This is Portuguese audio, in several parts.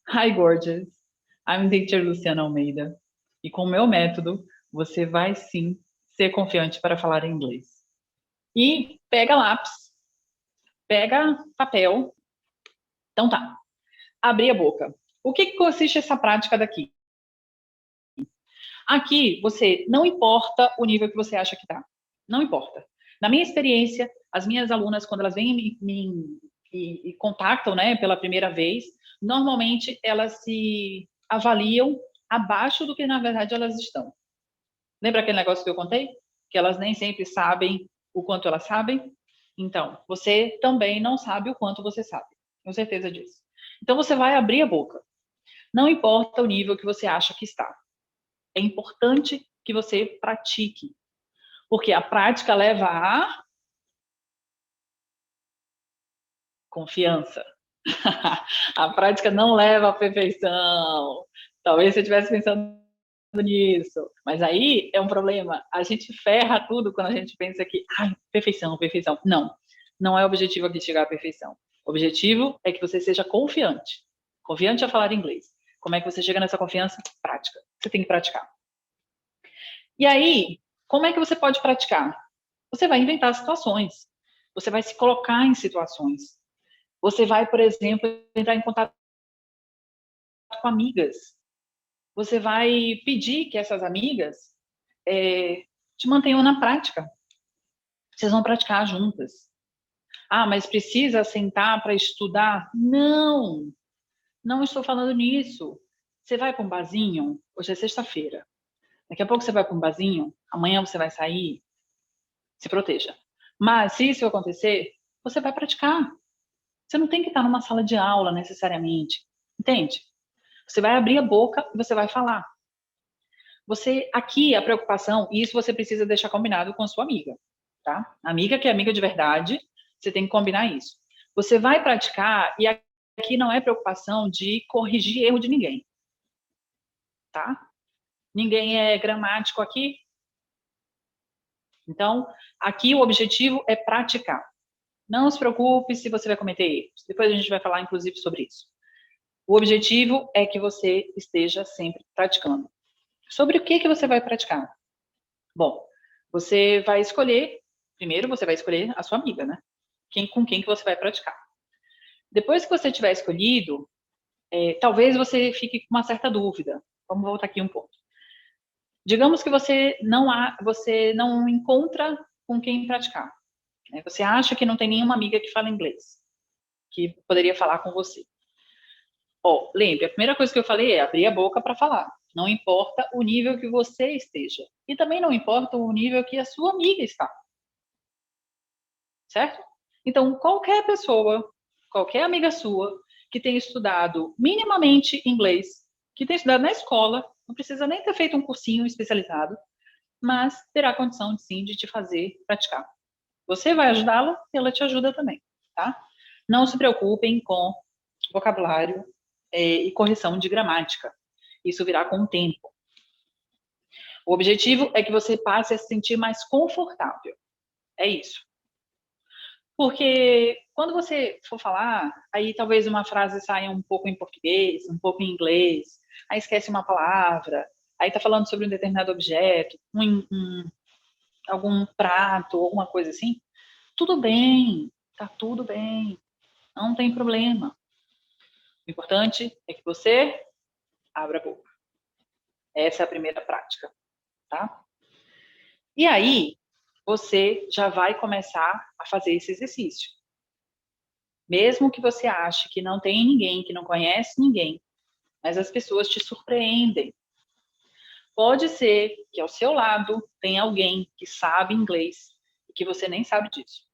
Hi, gorgeous. I'm teacher Luciana Almeida. E com o meu método, você vai sim ser confiante para falar inglês. E pega lápis, pega papel. Então tá, abrir a boca. O que consiste essa prática daqui? Aqui, você não importa o nível que você acha que tá. Não importa. Na minha experiência, as minhas alunas, quando elas vêm e contactam, né, pela primeira vez, normalmente elas se avaliam abaixo do que na verdade elas estão. Lembra aquele negócio que eu contei? Que elas nem sempre sabem o quanto elas sabem? Então, você também não sabe o quanto você sabe. Tenho certeza disso. Então, você vai abrir a boca. Não importa o nível que você acha que está. É importante que você pratique, porque a prática leva a confiança. A prática não leva à perfeição. Talvez você estivesse pensando nisso, mas aí é um problema. A gente ferra tudo quando a gente pensa que, ai, perfeição, perfeição. Não, não é o objetivo aqui chegar à perfeição. O objetivo é que você seja confiante. Confiante a falar inglês. Como é que você chega nessa confiança? Prática. Você tem que praticar. E aí, como é que você pode praticar? Você vai inventar situações. Você vai se colocar em situações. Você vai, por exemplo, entrar em contato com amigas. Você vai pedir que essas amigas te mantenham na prática. Vocês vão praticar juntas. Ah, mas precisa sentar para estudar? Não, não estou falando nisso. Você vai para um barzinho? Hoje é sexta-feira. Daqui a pouco você vai para um barzinho, amanhã você vai sair, se proteja. Mas se isso acontecer, você vai praticar. Você não tem que estar numa sala de aula necessariamente, entende? Você vai abrir a boca e você vai falar. Você aqui a preocupação, e isso você precisa deixar combinado com a sua amiga, tá? Amiga que é amiga de verdade, você tem que combinar isso. Você vai praticar e aqui não é preocupação de corrigir erro de ninguém, tá? Ninguém é gramático aqui. Então, aqui o objetivo é praticar. Não se preocupe se você vai cometer erros. Depois a gente vai falar, inclusive, sobre isso. O objetivo é que você esteja sempre praticando. Sobre o que você vai praticar? Bom, você vai escolher, primeiro você vai escolher a sua amiga, né? Com quem que você vai praticar. Depois que você tiver escolhido, talvez você fique com uma certa dúvida. Vamos voltar aqui um pouco. Digamos que você não encontra com quem praticar, né? Você acha que não tem nenhuma amiga que fala inglês, que poderia falar com você. Ó, lembre, a primeira coisa que eu falei é abrir a boca para falar. Não importa o nível que você esteja. E também não importa o nível que a sua amiga está. Certo? Então, qualquer pessoa, qualquer amiga sua que tenha estudado minimamente inglês, que tenha estudado na escola, não precisa nem ter feito um cursinho especializado, mas terá condição, sim, de te fazer praticar. Você vai ajudá-la e ela te ajuda também, tá? Não se preocupem com vocabulário e correção de gramática. Isso virá com o tempo. O objetivo é que você passe a se sentir mais confortável. É isso. Porque quando você for falar, aí talvez uma frase saia um pouco em português, um pouco em inglês, aí esquece uma palavra, aí está falando sobre um determinado objeto, algum prato, alguma coisa assim. Tudo bem, tá tudo bem, não tem problema. O importante é que você abra a boca. Essa é a primeira prática, tá? E aí, você já vai começar a fazer esse exercício. Mesmo que você ache que não tem ninguém, que não conhece ninguém, mas as pessoas te surpreendem. Pode ser que ao seu lado tenha alguém que sabe inglês e que você nem sabe disso.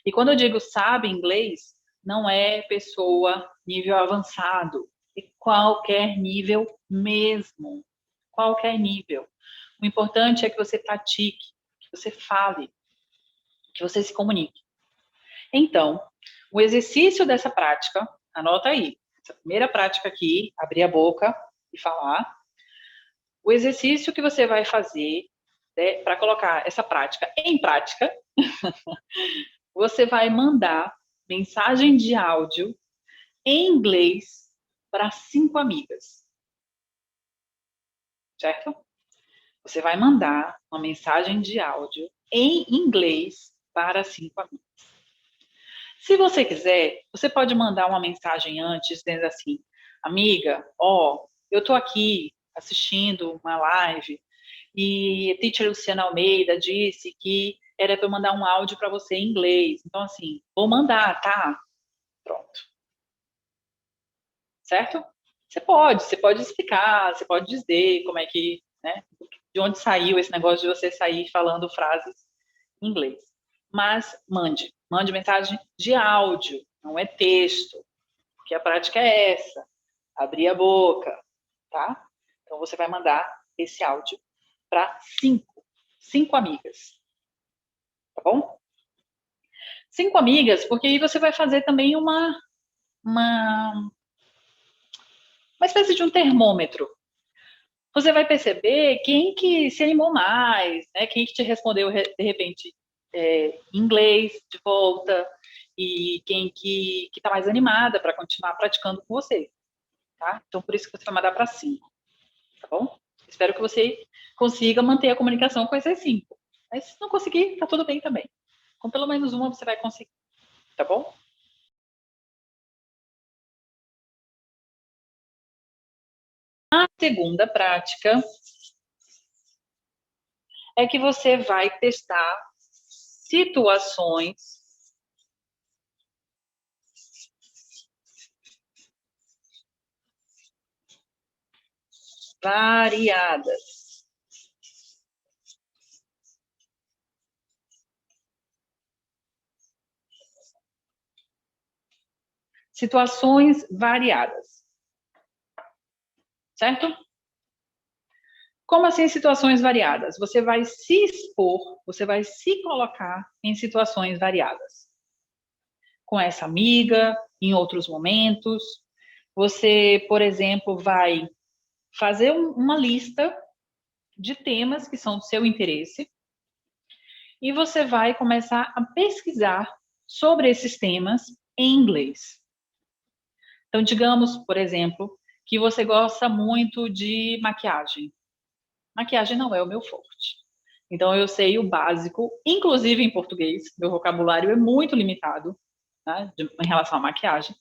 E quando eu digo sabe inglês, não é pessoa nível avançado, é qualquer nível mesmo. Qualquer nível. O importante é que você pratique, que você fale, que você se comunique. Então, o exercício dessa prática, anota aí, essa primeira prática aqui, abrir a boca e falar. O exercício que você vai fazer, né, para colocar essa prática em prática, você vai mandar mensagem de áudio em inglês para 5 amigas, certo? Você vai mandar uma mensagem de áudio em inglês para 5 amigas. Se você quiser, você pode mandar uma mensagem antes, dizendo assim, amiga, eu tô aqui assistindo uma live e a teacher Luciana Almeida disse que era para eu mandar um áudio para você em inglês. Então, assim, vou mandar, tá? Pronto. Certo? Você pode explicar, você pode dizer como é que, né, de onde saiu esse negócio de você sair falando frases em inglês. Mas mande mensagem de áudio, não é texto, porque a prática é essa, abrir a boca, tá? Então você vai mandar esse áudio para 5 amigas, tá bom? 5 amigas, porque aí você vai fazer também uma espécie de um termômetro. Você vai perceber quem que se animou mais, né? Quem que te respondeu, de repente, em inglês de volta, e quem que está mais animada para continuar praticando com você, tá? Então, por isso que você vai mandar para 5, tá bom? Espero que você consiga manter a comunicação com essas 5. Mas se não conseguir, tá tudo bem também. Com pelo menos uma você vai conseguir, tá bom? A segunda prática é que você vai testar situações variadas. Situações variadas. Certo? Como assim situações variadas? Você vai se expor, você vai se colocar em situações variadas. Com essa amiga, em outros momentos. Você, por exemplo, vai fazer uma lista de temas que são do seu interesse e você vai começar a pesquisar sobre esses temas em inglês. Então, digamos, por exemplo, que você gosta muito de maquiagem. Maquiagem não é o meu forte. Então, eu sei o básico, inclusive em português. Meu vocabulário é muito limitado, tá, em relação à maquiagem.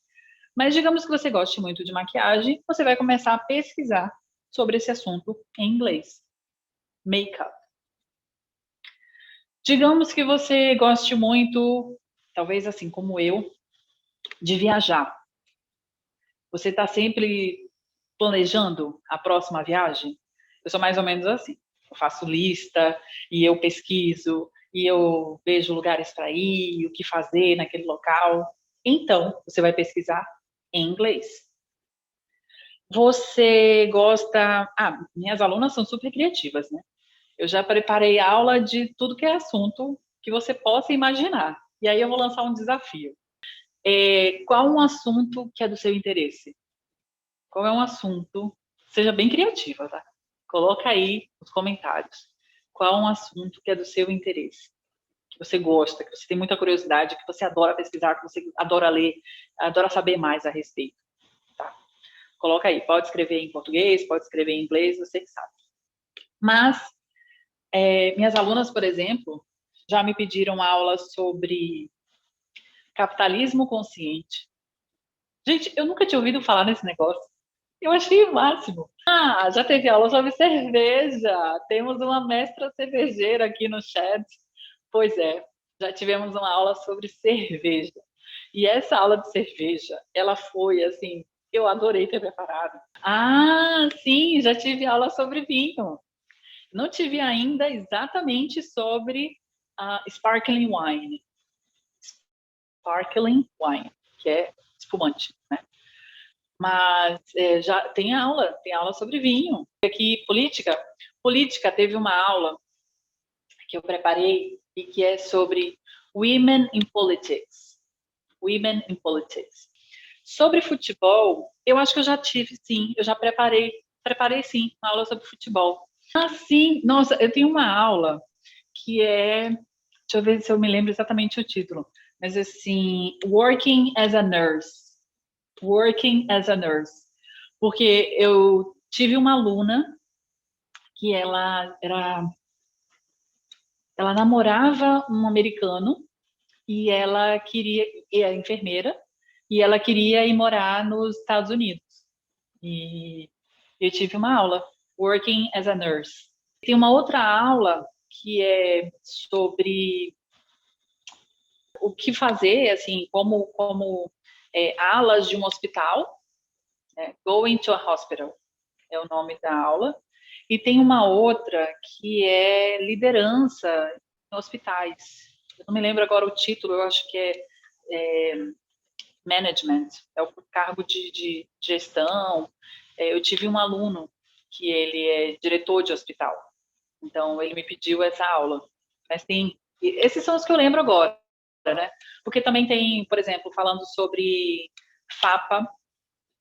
Mas digamos que você goste muito de maquiagem, você vai começar a pesquisar sobre esse assunto em inglês. Makeup. Digamos que você goste muito, talvez assim como eu, de viajar. Você está sempre planejando a próxima viagem? Eu sou mais ou menos assim. Eu faço lista e eu pesquiso e eu vejo lugares para ir, o que fazer naquele local. Então, você vai pesquisar em inglês. Você gosta. Minhas alunas são super criativas, né? Eu já preparei aula de tudo que é assunto que você possa imaginar. E aí eu vou lançar um desafio. Qual um assunto que é do seu interesse? Qual é um assunto? Seja bem criativa, tá? Coloca aí nos comentários. Qual é um assunto que é do seu interesse? Que você gosta, que você tem muita curiosidade, que você adora pesquisar, que você adora ler, adora saber mais a respeito. Tá? Coloca aí. Pode escrever em português, pode escrever em inglês, você que sabe. Mas, minhas alunas, por exemplo, já me pediram aulas sobre capitalismo consciente. Gente, eu nunca tinha ouvido falar nesse negócio. Eu achei o máximo. Já teve aula sobre cerveja. Temos uma mestra cervejeira aqui no chat. Pois é, já tivemos uma aula sobre cerveja. E essa aula de cerveja, ela foi assim, eu adorei ter preparado. Sim, já tive aula sobre vinho. Não tive ainda exatamente sobre sparkling wine. Sparkling wine, que é espumante, né? Mas já tem aula sobre vinho. Aqui, política teve uma aula que eu preparei e que é sobre Women in Politics. Women in Politics. Sobre futebol, eu acho que eu já tive, sim, eu já preparei sim, uma aula sobre futebol. Sim, nossa, eu tenho uma aula que deixa eu ver se eu me lembro exatamente o título, mas assim, Working as a Nurse. Working as a Nurse. Porque eu tive uma aluna que ela namorava um americano e ela queria, e é enfermeira, e ela queria ir morar nos Estados Unidos. E eu tive uma aula, Working as a Nurse. Tem uma outra aula que é sobre o que fazer, assim, como alas de um hospital, né? Going to a Hospital é o nome da aula. E tem uma outra que é liderança em hospitais. Eu não me lembro agora o título, eu acho que é management, é o cargo de gestão. Eu tive um aluno que ele é diretor de hospital, então ele me pediu essa aula. Mas tem, esses são os que eu lembro agora, né? Porque também tem, por exemplo, falando sobre FAPA,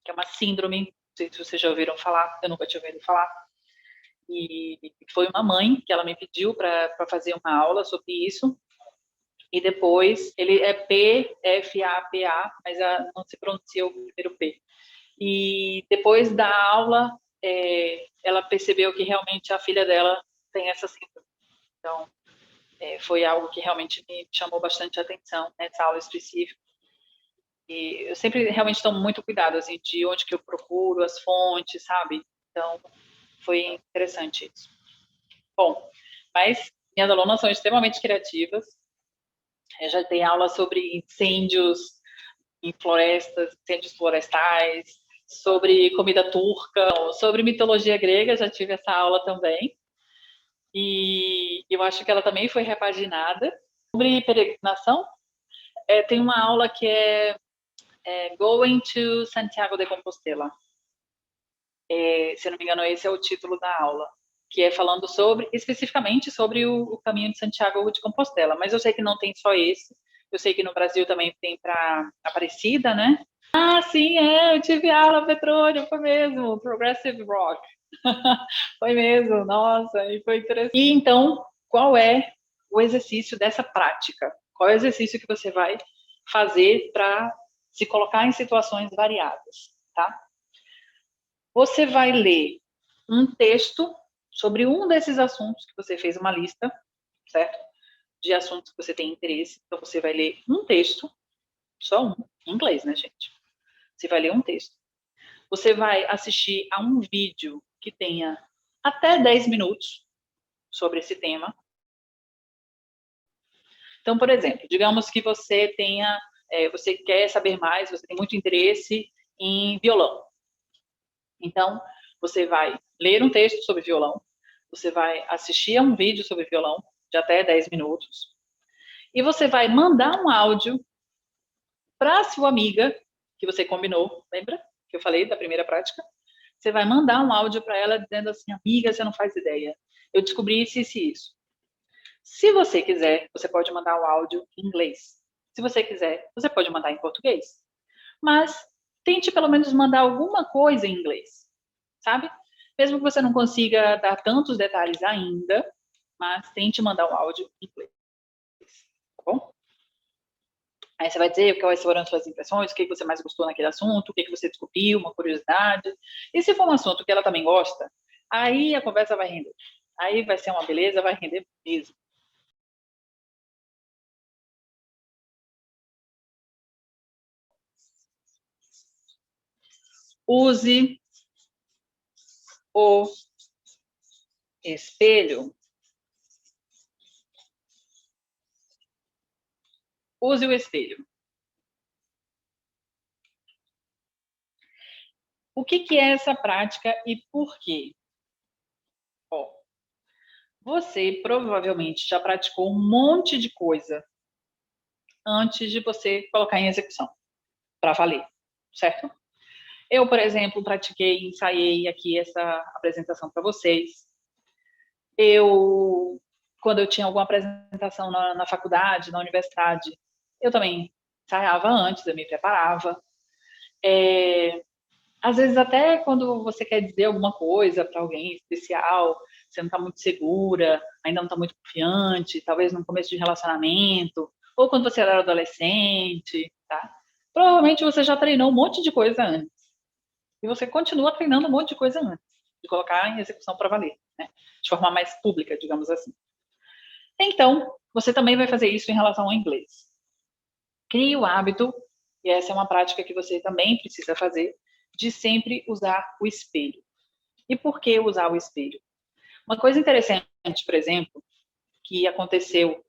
que é uma síndrome, não sei se vocês já ouviram falar, eu nunca tinha ouvido falar. E foi uma mãe que ela me pediu para fazer uma aula sobre isso. E depois, ele é PFAPA, mas não se pronuncia o primeiro P. E depois da aula, ela percebeu que realmente a filha dela tem essa síndrome. Então, foi algo que realmente me chamou bastante atenção nessa aula específica. E eu sempre realmente tomo muito cuidado, assim, de onde que eu procuro as fontes, sabe? Então, foi interessante isso. Bom, mas minhas alunas são extremamente criativas. Eu já dei aula sobre incêndios em florestas, incêndios florestais, sobre comida turca, sobre mitologia grega, já tive essa aula também. E eu acho que ela também foi repaginada. Sobre peregrinação, tem uma aula que é Going to Santiago de Compostela. Se eu não me engano, esse é o título da aula, que é falando especificamente sobre o caminho de Santiago de Compostela. Mas eu sei que não tem só esse. Eu sei que no Brasil também tem para Aparecida, né? Ah, sim, eu tive aula, Petróleo, foi mesmo, Progressive Rock. Foi mesmo, nossa, e foi interessante. E então, qual é o exercício dessa prática? Qual é o exercício que você vai fazer para se colocar em situações variadas, tá? Você vai ler um texto sobre um desses assuntos que você fez uma lista, certo? De assuntos que você tem interesse. Então, você vai ler um texto, só um, em inglês, né, gente? Você vai ler um texto. Você vai assistir a um vídeo que tenha até 10 minutos sobre esse tema. Então, por exemplo, digamos que você você quer saber mais, você tem muito interesse em violão. Então, você vai ler um texto sobre violão, você vai assistir a um vídeo sobre violão, de até 10 minutos, e você vai mandar um áudio para sua amiga, que você combinou, lembra? Que eu falei da primeira prática? Você vai mandar um áudio para ela dizendo assim, amiga, você não faz ideia. Eu descobri isso, isso e isso. Se você quiser, você pode mandar o áudio em inglês. Se você quiser, você pode mandar em português. Mas tente pelo menos mandar alguma coisa em inglês, sabe? Mesmo que você não consiga dar tantos detalhes ainda, mas tente mandar o áudio em inglês, tá bom? Aí você vai dizer quais foram as suas impressões, o que você mais gostou naquele assunto, o que você descobriu, uma curiosidade. E se for um assunto que ela também gosta, aí a conversa vai render. Aí vai ser uma beleza, vai render mesmo. Use o espelho. Use o espelho. O que é essa prática e por quê? Ó, você provavelmente já praticou um monte de coisa antes de você colocar em execução, para valer, certo? Eu, por exemplo, pratiquei, ensaiei aqui essa apresentação para vocês. Quando eu tinha alguma apresentação na faculdade, na universidade, eu também ensaiava antes, eu me preparava. Às vezes, até quando você quer dizer alguma coisa para alguém especial, você não está muito segura, ainda não está muito confiante, talvez no começo de relacionamento, ou quando você era adolescente, tá? Provavelmente você já treinou um monte de coisa antes. E você continua treinando um monte de coisa antes, de colocar em execução para valer, né? De forma mais pública, digamos assim. Então, você também vai fazer isso em relação ao inglês. Crie o hábito, e essa é uma prática que você também precisa fazer, de sempre usar o espelho. E por que usar o espelho? Uma coisa interessante, por exemplo, que aconteceu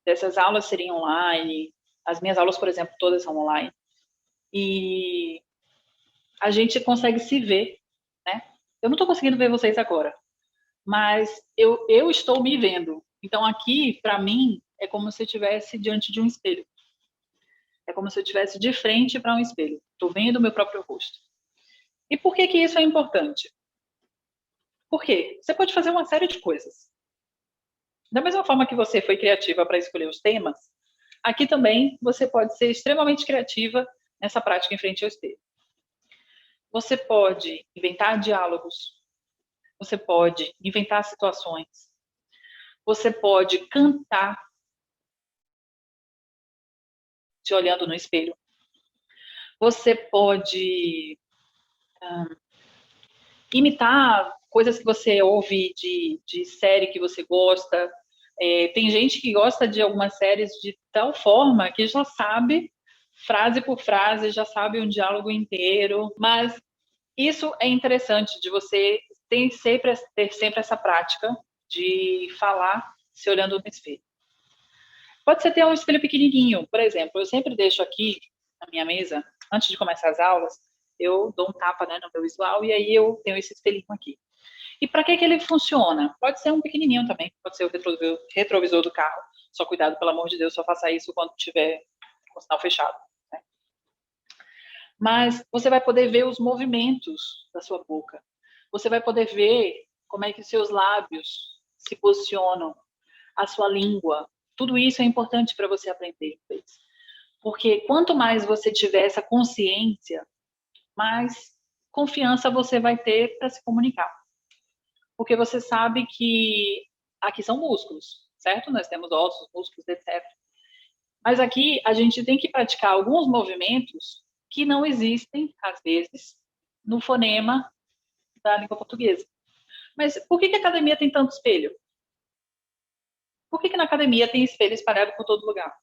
dessas aulas serem online, as minhas aulas, por exemplo, todas são online, e a gente consegue se ver, né? Eu não estou conseguindo ver vocês agora, mas eu estou me vendo. Então, aqui, para mim, é como se eu estivesse diante de um espelho. É como se eu estivesse de frente para um espelho. Estou vendo o meu próprio rosto. E por que que isso é importante? Por quê? Você pode fazer uma série de coisas. Da mesma forma que você foi criativa para escolher os temas, aqui também você pode ser extremamente criativa nessa prática em frente ao espelho. Você pode inventar diálogos, você pode inventar situações, você pode cantar te olhando no espelho, você pode imitar coisas que você ouve de série que você gosta. Tem gente que gosta de algumas séries de tal forma que já sabe frase por frase, já sabe um diálogo inteiro, mas isso é interessante de você ter sempre essa prática de falar se olhando no espelho. Pode ser ter um espelho pequenininho, por exemplo, eu sempre deixo aqui na minha mesa, antes de começar as aulas, eu dou um tapa, né, no meu visual e aí eu tenho esse espelhinho aqui. E para que que ele funciona? Pode ser um pequenininho também, pode ser o retrovisor do carro. Só cuidado, pelo amor de Deus, só faça isso quando tiver com o sinal fechado. Né? Mas você vai poder ver os movimentos da sua boca. Você vai poder ver como é que seus lábios se posicionam, a sua língua. Tudo isso é importante para você aprender inglês. Porque quanto mais você tiver essa consciência, mais confiança você vai ter para se comunicar. Porque você sabe que aqui são músculos, certo? Nós temos ossos, músculos, etc. Mas aqui a gente tem que praticar alguns movimentos que não existem, às vezes, no fonema da língua portuguesa. Mas por que que a academia tem tanto espelho? Por que que na academia tem espelho espalhado por todo lugar?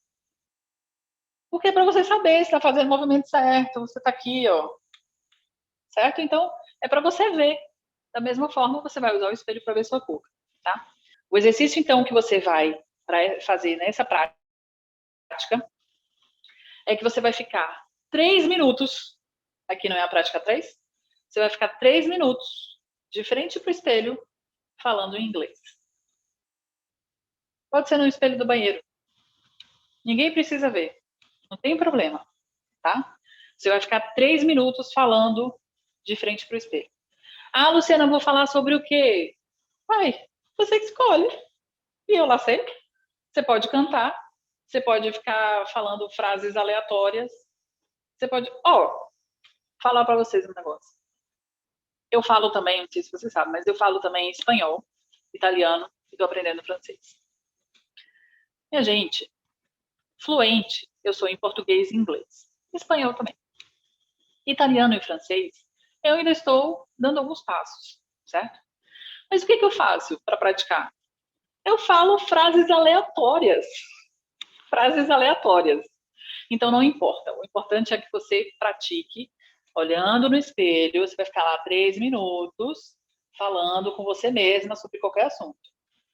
Porque é para você saber se está fazendo o movimento certo, você está aqui, ó. Certo? Então, é para você ver. Da mesma forma, você vai usar o espelho para ver sua boca, tá? O exercício, então, que você vai fazer nessa prática é que você vai ficar 3 minutos, aqui não é a prática 3, você vai ficar 3 minutos de frente para o espelho falando em inglês. Pode ser no espelho do banheiro. Ninguém precisa ver. Não tem problema, tá? Você vai ficar 3 minutos falando de frente para o espelho. Ah, Luciana, eu vou falar sobre o quê? Vai, você que escolhe. E eu lá sei. Você pode cantar, você pode ficar falando frases aleatórias, você pode, falar para vocês um negócio. Eu falo também, não sei se você sabe, mas eu falo também espanhol, italiano e estou aprendendo francês. Minha gente, fluente, eu sou em português e inglês. Espanhol também. Italiano e francês, eu ainda estou dando alguns passos, certo? Mas o que eu faço para praticar? Eu falo frases aleatórias. Frases aleatórias. Então, não importa. O importante é que você pratique olhando no espelho. Você vai ficar lá 3 minutos falando com você mesma sobre qualquer assunto.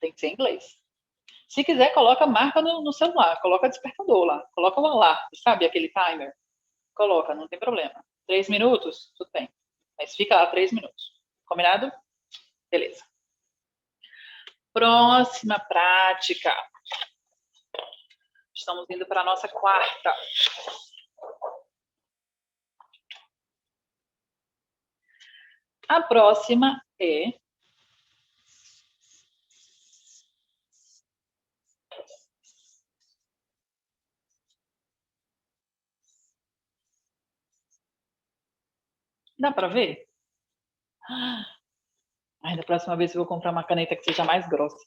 Tem que ser em inglês. Se quiser, coloca marca no celular. Coloca despertador lá. Coloca um alarme, sabe? Aquele timer. Coloca, não tem problema. 3 minutos? Tudo bem. Mas fica lá 3 minutos. Combinado? Beleza. Próxima prática. Estamos indo para a nossa quarta. A próxima é dá para ver? Ai, da próxima vez eu vou comprar uma caneta que seja mais grossa.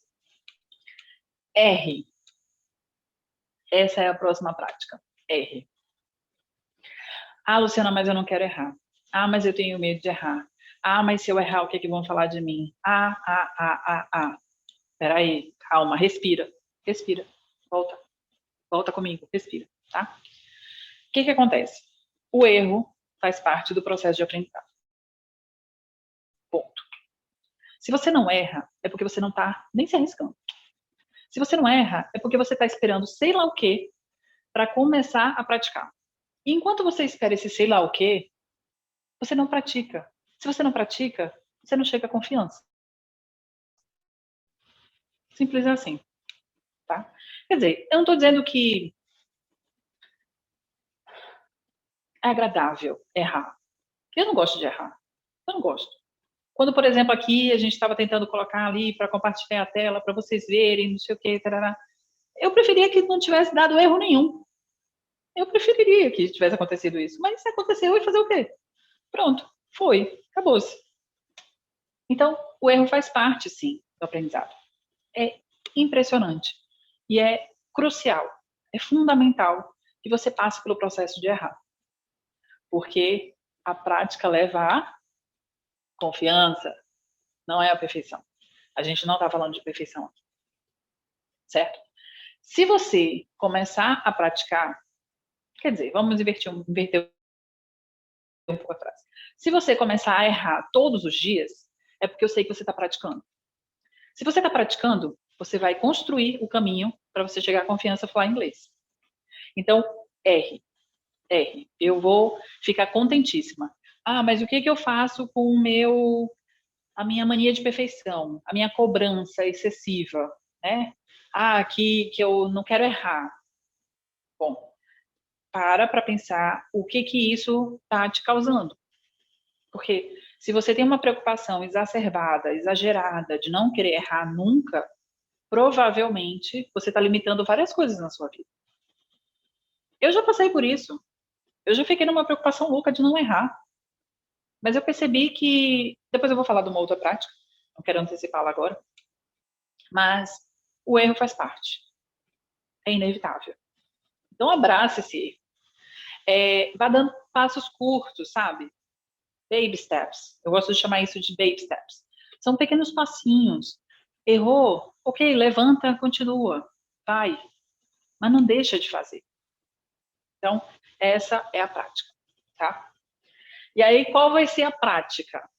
R. Essa é a próxima prática. R. Ah, Luciana, mas eu não quero errar. Ah, mas eu tenho medo de errar. Ah, mas se eu errar, o que é que vão falar de mim? Ah. Peraí, calma, respira. Respira. Volta. Volta comigo, respira, tá? O que que acontece? O erro faz parte do processo de aprendizado. Ponto. Se você não erra, é porque você não está nem se arriscando. Se você não erra, é porque você está esperando sei lá o quê para começar a praticar. E enquanto você espera esse sei lá o quê, você não pratica. Se você não pratica, você não chega à confiança. Simples assim, tá? Quer dizer, eu não estou dizendo que é agradável errar. Eu não gosto de errar. Eu não gosto. Quando, por exemplo, aqui a gente estava tentando colocar ali para compartilhar a tela, para vocês verem, não sei o que, tarará, eu preferia que não tivesse dado erro nenhum. Eu preferiria que tivesse acontecido isso. Mas se aconteceu, e fazer o quê? Pronto, foi, acabou-se. Então, o erro faz parte, sim, do aprendizado. É impressionante. E é crucial, é fundamental que você passe pelo processo de errar. Porque a prática leva à confiança, não é a perfeição. A gente não está falando de perfeição aqui, certo? Se você começar a praticar, quer dizer, vamos inverter um pouco atrás. Se você começar a errar todos os dias, é porque eu sei que você está praticando. Se você está praticando, você vai construir o caminho para você chegar à confiança e falar inglês. Então, erre, erre. Eu vou ficar contentíssima. Ah, mas o que que eu faço com a minha mania de perfeição, a minha cobrança excessiva, né? Ah, que eu não quero errar. Bom, para pensar o que que isso está te causando. Porque se você tem uma preocupação exacerbada, exagerada, de não querer errar nunca, provavelmente você está limitando várias coisas na sua vida. Eu já passei por isso. Eu já fiquei numa preocupação louca de não errar. Mas eu percebi que. Depois eu vou falar de uma outra prática, não quero antecipá-la agora. Mas o erro faz parte. É inevitável. Então abrace esse erro. Vá dando passos curtos, sabe? Baby steps. Eu gosto de chamar isso de baby steps. São pequenos passinhos. Errou? Ok, levanta, continua. Vai. Mas não deixa de fazer. Então, essa é a prática, tá? E aí, qual vai ser a prática?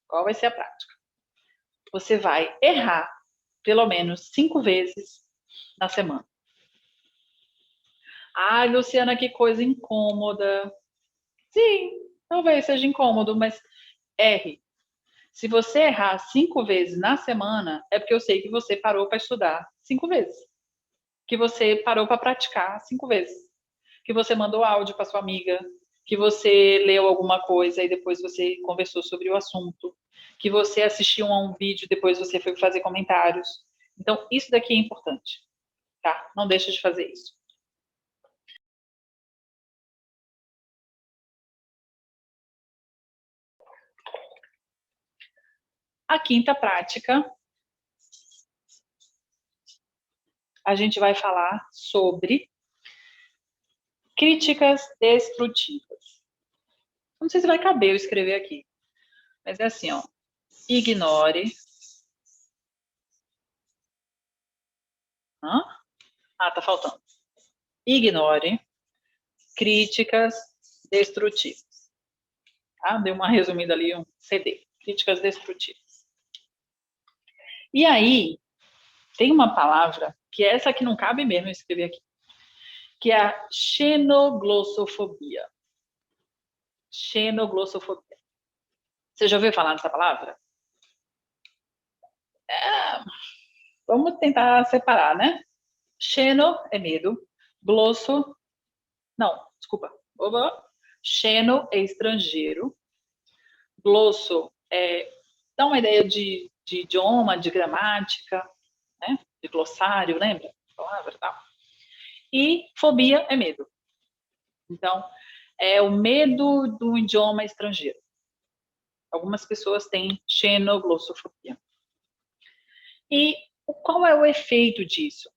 Qual vai ser a prática? Você vai errar pelo menos 5 vezes na semana. Ai, Luciana, que coisa incômoda. Sim, talvez seja incômodo, mas erre. Se você errar 5 vezes na semana, é porque eu sei que você parou para estudar 5 vezes. Que você parou para praticar 5 vezes. Que você mandou áudio para sua amiga. Que você leu alguma coisa e depois você conversou sobre o assunto. Que você assistiu a um vídeo e depois você foi fazer comentários. Então, isso daqui é importante, tá? Não deixa de fazer isso. A quinta prática, a gente vai falar sobre críticas destrutivas. Não sei se vai caber eu escrever aqui, mas é assim, ó. Ignore. Hã? Ah, tá faltando. Ignore críticas destrutivas. Tá? Deu uma resumida ali, um CD. Críticas destrutivas. E aí, tem uma palavra, que é essa que não cabe mesmo eu escrever aqui, que é a xenoglossofobia. Xenoglossofobia. Você já ouviu falar dessa palavra? É, vamos tentar separar, né? Xeno é medo. Glosso, não, desculpa. Oba. Xeno é estrangeiro. Glosso dá uma ideia de idioma, de gramática, né? De glossário, lembra? Palavra, tal. E fobia é medo. Então, é o medo do idioma estrangeiro. Algumas pessoas têm xenoglossofobia. E qual é o efeito disso?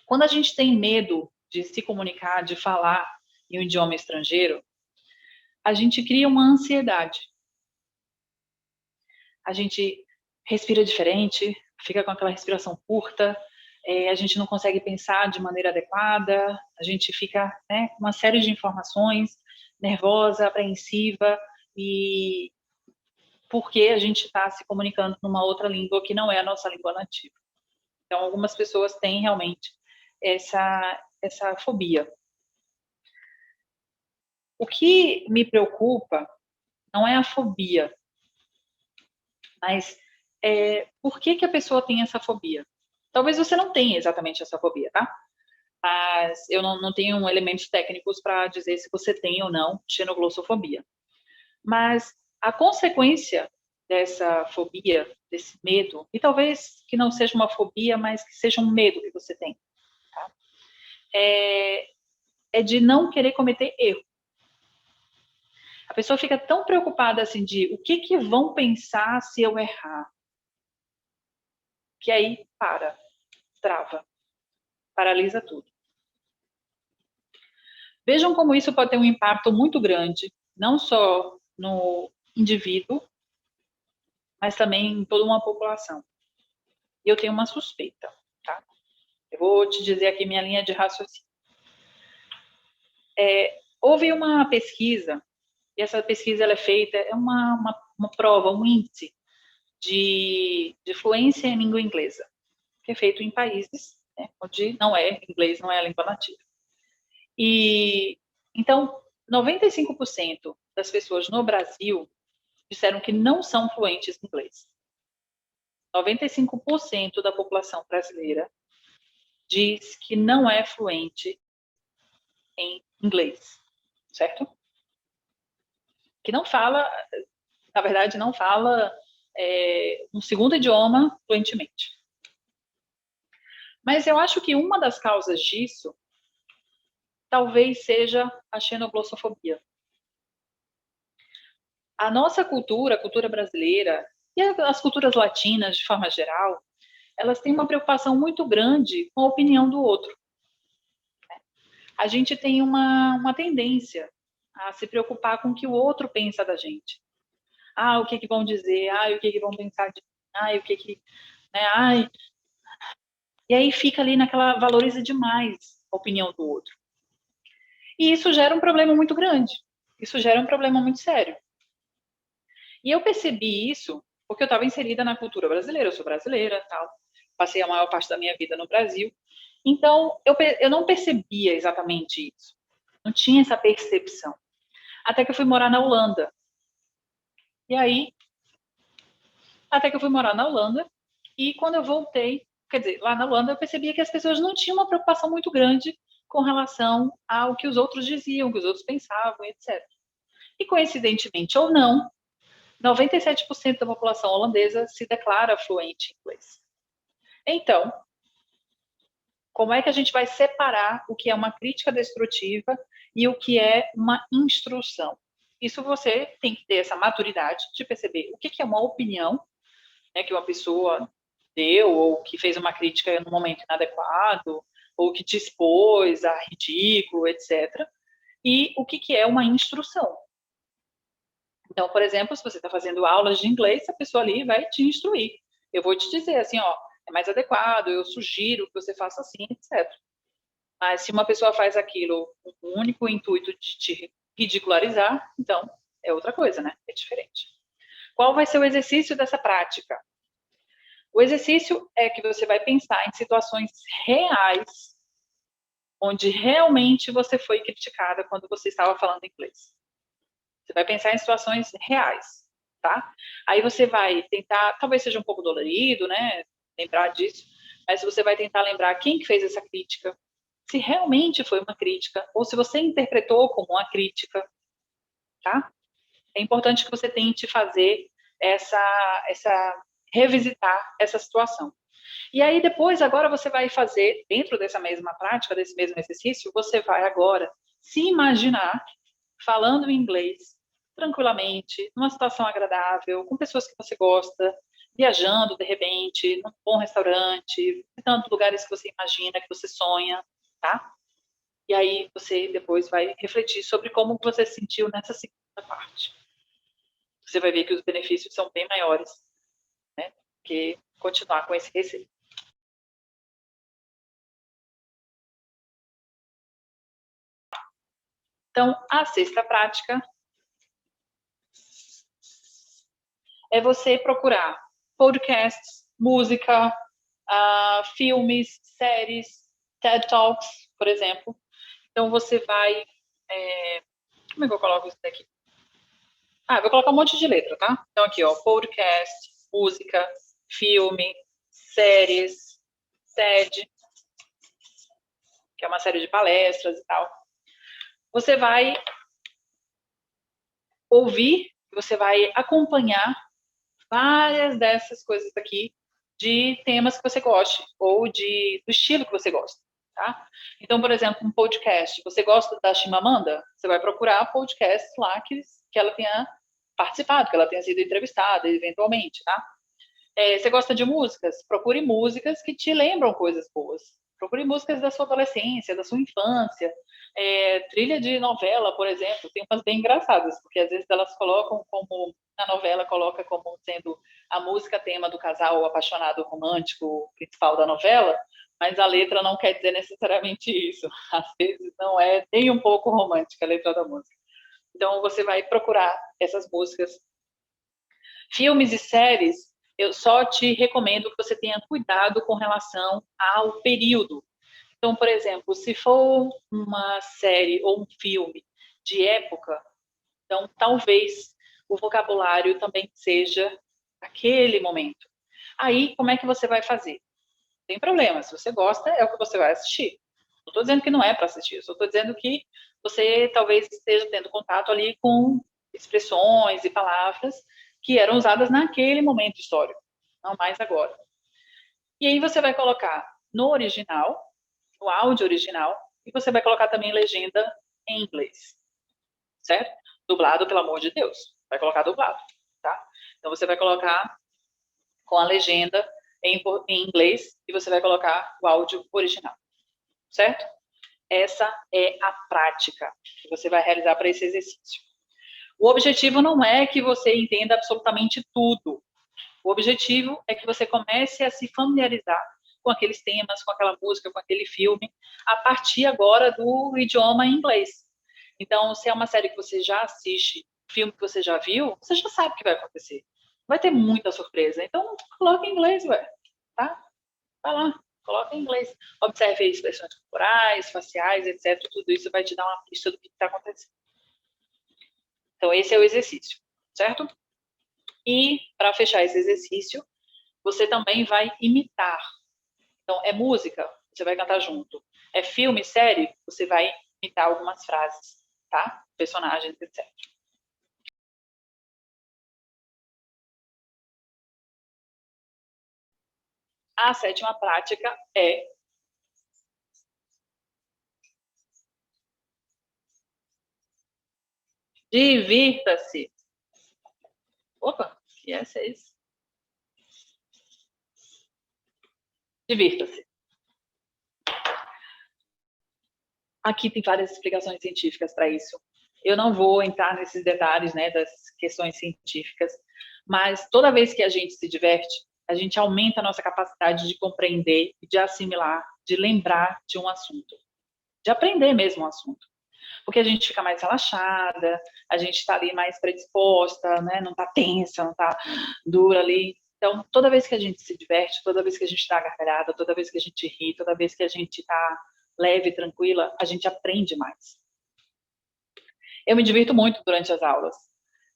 Quando a gente tem medo de se comunicar, de falar em um idioma estrangeiro, a gente cria uma ansiedade. A gente respira diferente, fica com aquela respiração curta, a gente não consegue pensar de maneira adequada, a gente fica, né, com uma série de informações, nervosa, apreensiva, e porque a gente está se comunicando numa outra língua que não é a nossa língua nativa. Então, algumas pessoas têm realmente essa fobia. O que me preocupa não é a fobia, mas por que a pessoa tem essa fobia? Talvez você não tenha exatamente essa fobia, tá? Mas eu não tenho elementos técnicos para dizer se você tem ou não xenoglossofobia. Mas a consequência dessa fobia, desse medo, e talvez que não seja uma fobia, mas que seja um medo que você tem, tá? É de não querer cometer erro. A pessoa fica tão preocupada assim de o que vão pensar se eu errar, que aí trava, paralisa tudo. Vejam como isso pode ter um impacto muito grande, não só no indivíduo, mas também em toda uma população. E eu tenho uma suspeita, tá? Eu vou te dizer aqui minha linha de raciocínio. Houve uma pesquisa, e essa pesquisa ela é feita, é uma prova, um índice de fluência em língua inglesa, que é feito em países, né, onde inglês não é a língua nativa. E, então, 95% das pessoas no Brasil disseram que não são fluentes em inglês. 95% da população brasileira diz que não é fluente em inglês, certo? Que não fala, na verdade, não fala um segundo idioma fluentemente. Mas eu acho que uma das causas disso talvez seja a xenoglossofobia. A nossa cultura, a cultura brasileira, e as culturas latinas, de forma geral, elas têm uma preocupação muito grande com a opinião do outro. A gente tem uma tendência a se preocupar com o que o outro pensa da gente. Ah, o que vão dizer? Ah, o que vão pensar de mim? Ah, o que né? Ai. E aí fica ali naquela, valoriza demais a opinião do outro. E isso gera um problema muito grande. Isso gera um problema muito sério. E eu percebi isso porque eu estava inserida na cultura brasileira, eu sou brasileira, tal. Passei a maior parte da minha vida no Brasil. Então, eu não percebia exatamente isso. Não tinha essa percepção. Até que eu fui morar na Holanda. E aí, até que eu fui morar na Holanda, e quando eu voltei, quer dizer, lá na Holanda, eu percebia que as pessoas não tinham uma preocupação muito grande com relação ao que os outros diziam, o que os outros pensavam, etc. E coincidentemente ou não, 97% da população holandesa se declara fluente em inglês. Então, como é que a gente vai separar o que é uma crítica destrutiva e o que é uma instrução? Isso você tem que ter essa maturidade de perceber o que é uma opinião, né, que uma pessoa deu, ou que fez uma crítica no momento inadequado, ou que te expôs a ridículo, etc. E o que é uma instrução. Então, por exemplo, se você está fazendo aulas de inglês, a pessoa ali vai te instruir. Eu vou te dizer assim, ó, é mais adequado, eu sugiro que você faça assim, etc. Mas se uma pessoa faz aquilo com o único intuito de te ridicularizar, então é outra coisa, né? É diferente. Qual vai ser o exercício dessa prática? O exercício é que você vai pensar em situações reais, onde realmente você foi criticada quando você estava falando inglês. Você vai pensar em situações reais, tá? Aí você vai tentar, talvez seja um pouco dolorido, né? Lembrar disso, mas você vai tentar lembrar quem que fez essa crítica, se realmente foi uma crítica, ou se você interpretou como uma crítica, tá? É importante que você tente fazer revisitar essa situação. E aí depois, agora você vai fazer, dentro dessa mesma prática, desse mesmo exercício, você vai agora se imaginar falando inglês tranquilamente, numa situação agradável, com pessoas que você gosta, viajando de repente, num bom restaurante, visitando lugares que você imagina, que você sonha, tá? E aí você depois vai refletir sobre como você se sentiu nessa segunda parte. Você vai ver que os benefícios são bem maiores, né, que continuar com esse receio. Então, a sexta prática é você procurar podcasts, música, filmes, séries, TED Talks, por exemplo. Então, você vai... como é que eu coloco isso daqui? Eu vou colocar um monte de letra, tá? Então, aqui, ó, podcast, música, filme, séries, TED, que é uma série de palestras e tal. Você vai ouvir, você vai acompanhar várias dessas coisas aqui de temas que você goste ou do estilo que você gosta, tá? Então, por exemplo, um podcast. Você gosta da Chimamanda? Você vai procurar podcasts lá que ela tenha participado, que ela tenha sido entrevistada, eventualmente, tá? Você gosta de músicas? Procure músicas que te lembram coisas boas. Procure músicas da sua adolescência, da sua infância. Trilha de novela, por exemplo, tem umas bem engraçadas, porque às vezes elas colocam como, na novela, coloca como sendo a música tema do casal apaixonado romântico principal da novela, mas a letra não quer dizer necessariamente isso. Às vezes não é nem um pouco romântica a letra da música. Então você vai procurar essas músicas. Filmes e séries, eu só te recomendo que você tenha cuidado com relação ao período. Então, por exemplo, se for uma série ou um filme de época, então talvez o vocabulário também seja aquele momento. Aí, como é que você vai fazer? Tem problema, se você gosta, é o que você vai assistir. Não estou dizendo que não é para assistir, só estou dizendo que você talvez esteja tendo contato ali com expressões e palavras que eram usadas naquele momento histórico, não mais agora. E aí você vai colocar no original, no áudio original, e você vai colocar também legenda em inglês, certo? Dublado, pelo amor de Deus. Vai colocar dublado, tá? Então você vai colocar com a legenda em inglês e você vai colocar o áudio original, certo? Essa é a prática que você vai realizar para esse exercício. O objetivo não é que você entenda absolutamente tudo. O objetivo é que você comece a se familiarizar com aqueles temas, com aquela música, com aquele filme, a partir agora do idioma inglês. Então, se é uma série que você já assiste, filme que você já viu, você já sabe o que vai acontecer. Vai ter muita surpresa. Então, coloca em inglês, ué, tá? Vai lá, coloca em inglês. Observe expressões corporais, faciais, etc. Tudo isso vai te dar uma pista do que está acontecendo. Então, esse é o exercício, certo? E, para fechar esse exercício, você também vai imitar. Então, é música, você vai cantar junto. É filme, série, você vai imitar algumas frases, tá? Personagens, etc. A sétima prática é divirta-se. Opa, que é esse? Divirta-se. Aqui tem várias explicações científicas para isso. Eu não vou entrar nesses detalhes, né, das questões científicas, mas toda vez que a gente se diverte, a gente aumenta a nossa capacidade de compreender, de assimilar, de lembrar de um assunto, de aprender mesmo um assunto. Porque a gente fica mais relaxada, a gente está ali mais predisposta, né, não está tensa, não está dura ali. Então, toda vez que a gente se diverte, toda vez que a gente está gargalhada, toda vez que a gente ri, toda vez que a gente está leve, tranquila, a gente aprende mais. Eu me divirto muito durante as aulas.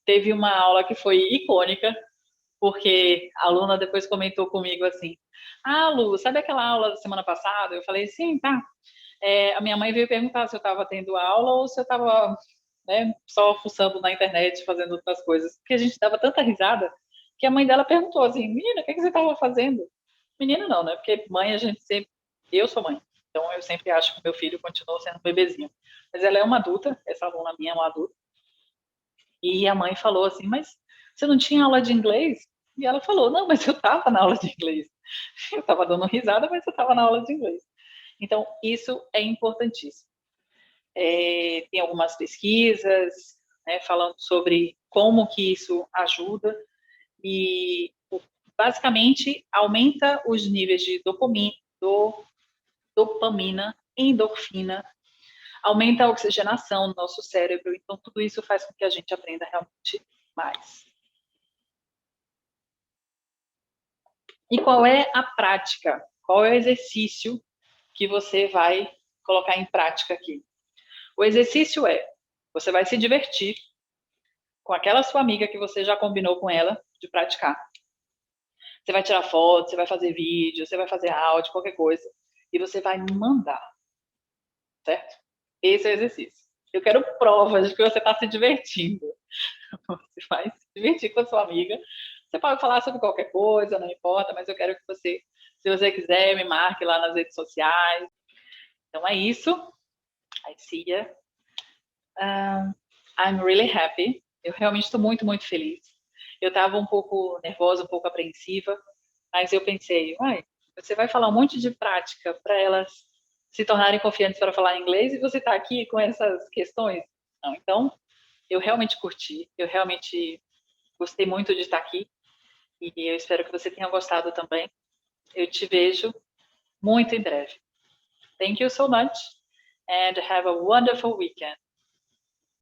Teve uma aula que foi icônica, porque a aluna depois comentou comigo assim: Ah, Lu, sabe aquela aula da semana passada? Eu falei: Sim, tá. A minha mãe veio perguntar se eu estava tendo aula ou se eu estava, né, só fuçando na internet, fazendo outras coisas. Porque a gente dava tanta risada que a mãe dela perguntou assim: Menina, o que você estava fazendo? Menina não, né? Porque mãe a gente sempre. Eu sou mãe, então eu sempre acho que meu filho continua sendo um bebezinho. Mas ela é uma adulta, essa aluna minha é uma adulta. E a mãe falou assim: Mas você não tinha aula de inglês? E ela falou: Não, mas eu estava na aula de inglês. Eu estava dando risada, mas eu estava na aula de inglês. Então, isso é importantíssimo. tem algumas pesquisas, né, falando sobre como que isso ajuda e basicamente aumenta os níveis de dopamina, endorfina, aumenta a oxigenação no nosso cérebro, então tudo isso faz com que a gente aprenda realmente mais. E qual é a prática? Qual é o exercício que você vai colocar em prática aqui? O exercício é, você vai se divertir com aquela sua amiga que você já combinou com ela de praticar. Você vai tirar foto, você vai fazer vídeo, você vai fazer áudio, qualquer coisa, e você vai me mandar, certo? Esse é o exercício. Eu quero provas de que você está se divertindo. Você vai se divertir com a sua amiga. Você pode falar sobre qualquer coisa, não importa, mas eu quero que você, se você quiser, me marque lá nas redes sociais. Então é isso. I see you. I'm really happy. Eu realmente estou muito, muito feliz. Eu estava um pouco nervosa, um pouco apreensiva, mas eu pensei, você vai falar um monte de prática para elas se tornarem confiantes para falar inglês e você está aqui com essas questões? Não, então, eu realmente curti, eu realmente gostei muito de estar aqui e eu espero que você tenha gostado também. Eu te vejo muito em breve. Thank you so much and have a wonderful weekend.